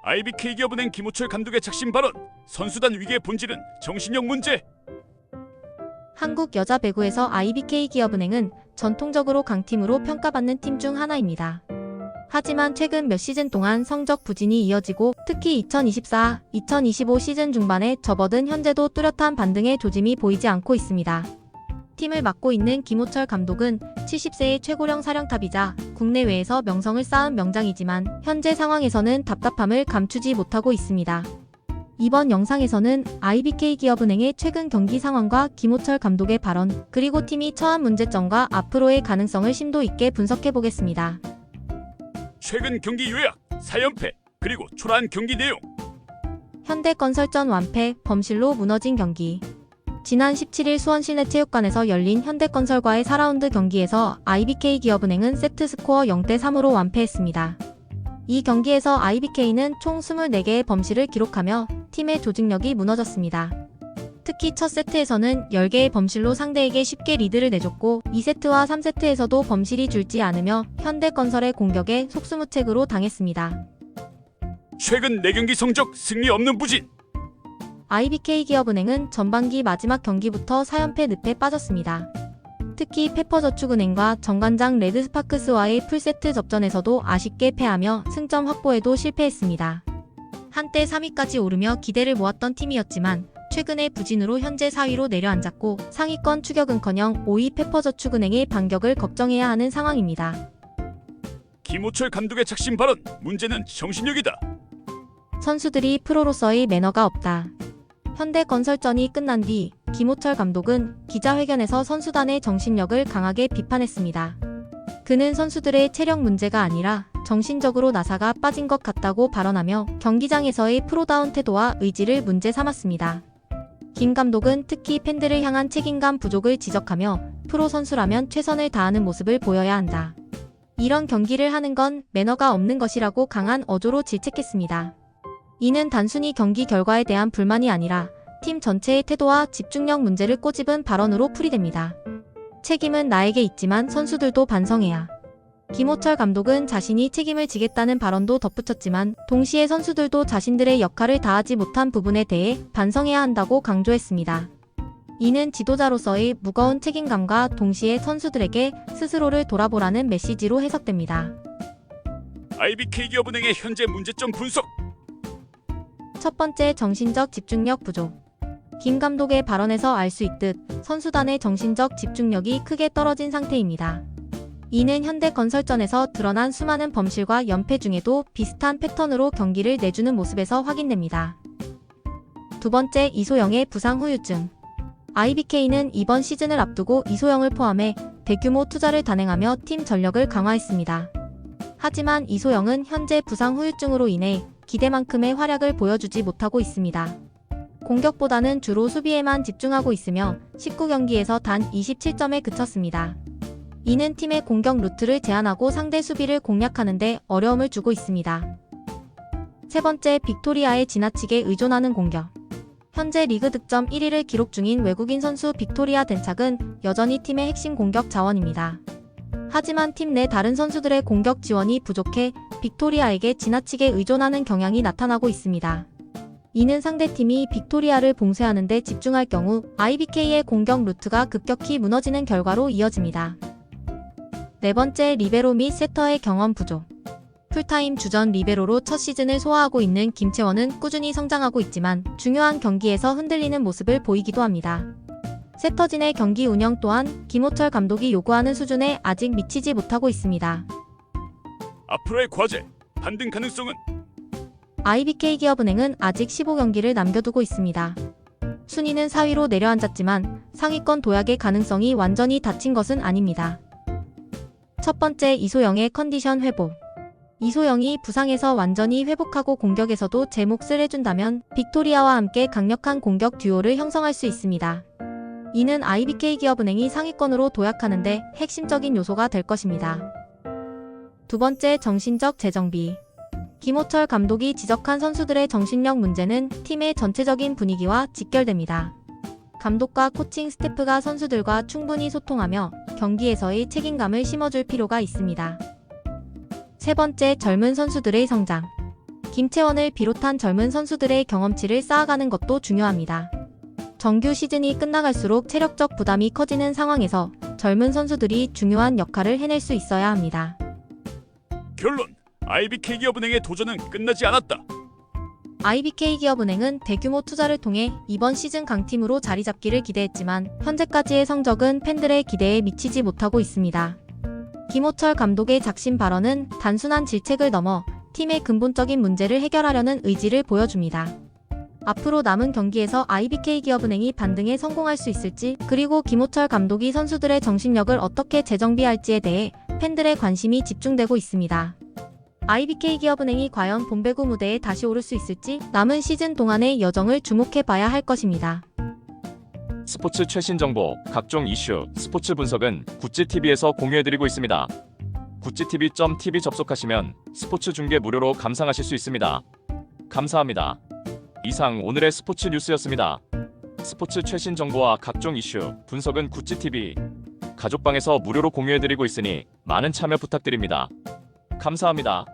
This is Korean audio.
IBK기업은행 김호철 감독의 작심 발언. 선수단 위기의 본질은 정신력 문제. 한국 여자 배구에서 IBK기업은행은 전통적으로 강팀으로 평가받는 팀 중 하나입니다. 하지만 최근 몇 시즌 동안 성적 부진이 이어지고 특히 2024-2025 시즌 중반에 접어든 현재도 뚜렷한 반등의 조짐이 보이지 않고 있습니다. 팀을 맡고 있는 김호철 감독은 70세의 최고령 사령탑이자 국내외에서 명성을 쌓은 명장이지만 현재 상황에서는 답답함을 감추지 못하고 있습니다. 이번 영상에서는 IBK기업은행의 최근 경기 상황과 김호철 감독의 발언, 그리고 팀이 처한 문제점과 앞으로의 가능성을 심도 있게 분석해 보겠습니다. 최근 경기 요약, 4연패, 그리고 초라한 경기 내용. 현대건설전 완패, 범실로 무너진 경기. 지난 17일 수원실내체육관에서 열린 현대건설과의 4라운드 경기에서 IBK기업은행은 세트스코어 0대3으로 완패했습니다. 이 경기에서 IBK는 총 24개의 범실을 기록하며 팀의 조직력이 무너졌습니다. 특히 첫 세트에서는 10개의 범실로 상대에게 쉽게 리드를 내줬고 2세트와 3세트에서도 범실이 줄지 않으며 현대건설의 공격에 속수무책으로 당했습니다. 최근 4경기 성적 승리 없는 부진. IBK기업은행은 전반기 마지막 경기부터 4연패 늪에 빠졌습니다. 특히 페퍼저축은행과 정관장 레드스파크스와의 풀세트 접전에서도 아쉽게 패하며 승점 확보에도 실패했습니다. 한때 3위까지 오르며 기대를 모았던 팀이었지만 최근의 부진으로 현재 4위로 내려앉았고 상위권 추격은커녕 5위 페퍼저축은행의 반격을 걱정해야 하는 상황입니다. 김호철 감독의 작심 발언. 문제는 정신력이다. 선수들이 프로로서의 매너가 없다. 현대건설전이 끝난 뒤 김호철 감독은 기자회견에서 선수단의 정신력을 강하게 비판했습니다. 그는 선수들의 체력 문제가 아니라 정신적으로 나사가 빠진 것 같다고 발언하며 경기장에서의 프로다운 태도와 의지를 문제 삼았습니다. 김 감독은 특히 팬들을 향한 책임감 부족을 지적하며 프로 선수라면 최선을 다하는 모습을 보여야 한다. 이런 경기를 하는 건 매너가 없는 것이라고 강한 어조로 질책했습니다. 이는 단순히 경기 결과에 대한 불만이 아니라 팀 전체의 태도와 집중력 문제를 꼬집은 발언으로 풀이됩니다. 책임은 나에게 있지만 선수들도 반성해야. 김호철 감독은 자신이 책임을 지겠다는 발언도 덧붙였지만 동시에 선수들도 자신들의 역할을 다하지 못한 부분에 대해 반성해야 한다고 강조했습니다. 이는 지도자로서의 무거운 책임감과 동시에 선수들에게 스스로를 돌아보라는 메시지로 해석됩니다. IBK기업은행의 현재 문제점 분석. 첫 번째, 정신적 집중력 부족. 김 감독의 발언에서 알 수 있듯 선수단의 정신적 집중력이 크게 떨어진 상태입니다. 이는 현대건설전에서 드러난 수많은 범실과 연패 중에도 비슷한 패턴으로 경기를 내주는 모습에서 확인됩니다. 두 번째, 이소영의 부상 후유증. IBK는 이번 시즌을 앞두고 이소영을 포함해 대규모 투자를 단행하며 팀 전력을 강화했습니다. 하지만 이소영은 현재 부상 후유증으로 인해 기대만큼의 활약을 보여주지 못하고 있습니다. 공격보다는 주로 수비에만 집중하고 있으며 19경기에서 단 27점에 그쳤습니다. 이는 팀의 공격 루트를 제한하고 상대 수비를 공략하는 데 어려움을 주고 있습니다. 세 번째, 빅토리아에 지나치게 의존하는 공격. 현재 리그 득점 1위를 기록 중인 외국인 선수 빅토리아 덴착은 여전히 팀의 핵심 공격 자원입니다. 하지만 팀 내 다른 선수들의 공격 지원이 부족해 빅토리아에게 지나치게 의존하는 경향이 나타나고 있습니다. 이는 상대팀이 빅토리아를 봉쇄하는 데 집중할 경우 IBK의 공격 루트가 급격히 무너지는 결과로 이어집니다. 네 번째, 리베로 및 세터의 경험 부족. 풀타임 주전 리베로로 첫 시즌을 소화하고 있는 김채원은 꾸준히 성장하고 있지만 중요한 경기에서 흔들리는 모습을 보이기도 합니다. 세터진의 경기 운영 또한 김호철 감독이 요구하는 수준에 아직 미치지 못하고 있습니다. 앞으로의 과제, 반등 가능성은? IBK기업은행은 아직 15경기를 남겨두고 있습니다. 순위는 4위로 내려앉았지만 상위권 도약의 가능성이 완전히 닫힌 것은 아닙니다. 첫 번째, 이소영의 컨디션 회복. 이소영이 부상에서 완전히 회복하고 공격에서도 제 몫을 해준다면 빅토리아와 함께 강력한 공격 듀오를 형성할 수 있습니다. 이는 IBK기업은행이 상위권으로 도약하는데 핵심적인 요소가 될 것입니다. 두 번째, 정신적 재정비. 김호철 감독이 지적한 선수들의 정신력 문제는 팀의 전체적인 분위기와 직결됩니다. 감독과 코칭 스태프가 선수들과 충분히 소통하며 경기에서의 책임감을 심어줄 필요가 있습니다. 세 번째, 젊은 선수들의 성장. 김채원을 비롯한 젊은 선수들의 경험치를 쌓아가는 것도 중요합니다. 정규 시즌이 끝나갈수록 체력적 부담이 커지는 상황에서 젊은 선수들이 중요한 역할을 해낼 수 있어야 합니다. 결론, IBK 기업은행의 도전은 끝나지 않았다. IBK 기업은행은 대규모 투자를 통해 이번 시즌 강팀으로 자리 잡기를 기대했지만 현재까지의 성적은 팬들의 기대에 미치지 못하고 있습니다. 김호철 감독의 작심 발언은 단순한 질책을 넘어 팀의 근본적인 문제를 해결하려는 의지를 보여줍니다. 앞으로 남은 경기에서 IBK 기업은행이 반등에 성공할 수 있을지, 그리고 김호철 감독이 선수들의 정신력을 어떻게 재정비할지에 대해 팬들의 관심이 집중되고 있습니다. IBK 기업은행이 과연 본배구 무대에 다시 오를 수 있을지 남은 시즌 동안의 여정을 주목해봐야 할 것입니다. 스포츠 최신 정보, 각종 이슈, 스포츠 분석은 구찌TV에서 공유해드리고 있습니다. 구찌TV.tv 접속하시면 스포츠 중계 무료로 감상하실 수 있습니다. 감사합니다. 이상 오늘의 스포츠 뉴스였습니다. 스포츠 최신 정보와 각종 이슈, 분석은 구찌TV 가족방에서 무료로 공유해드리고 있으니 많은 참여 부탁드립니다. 감사합니다.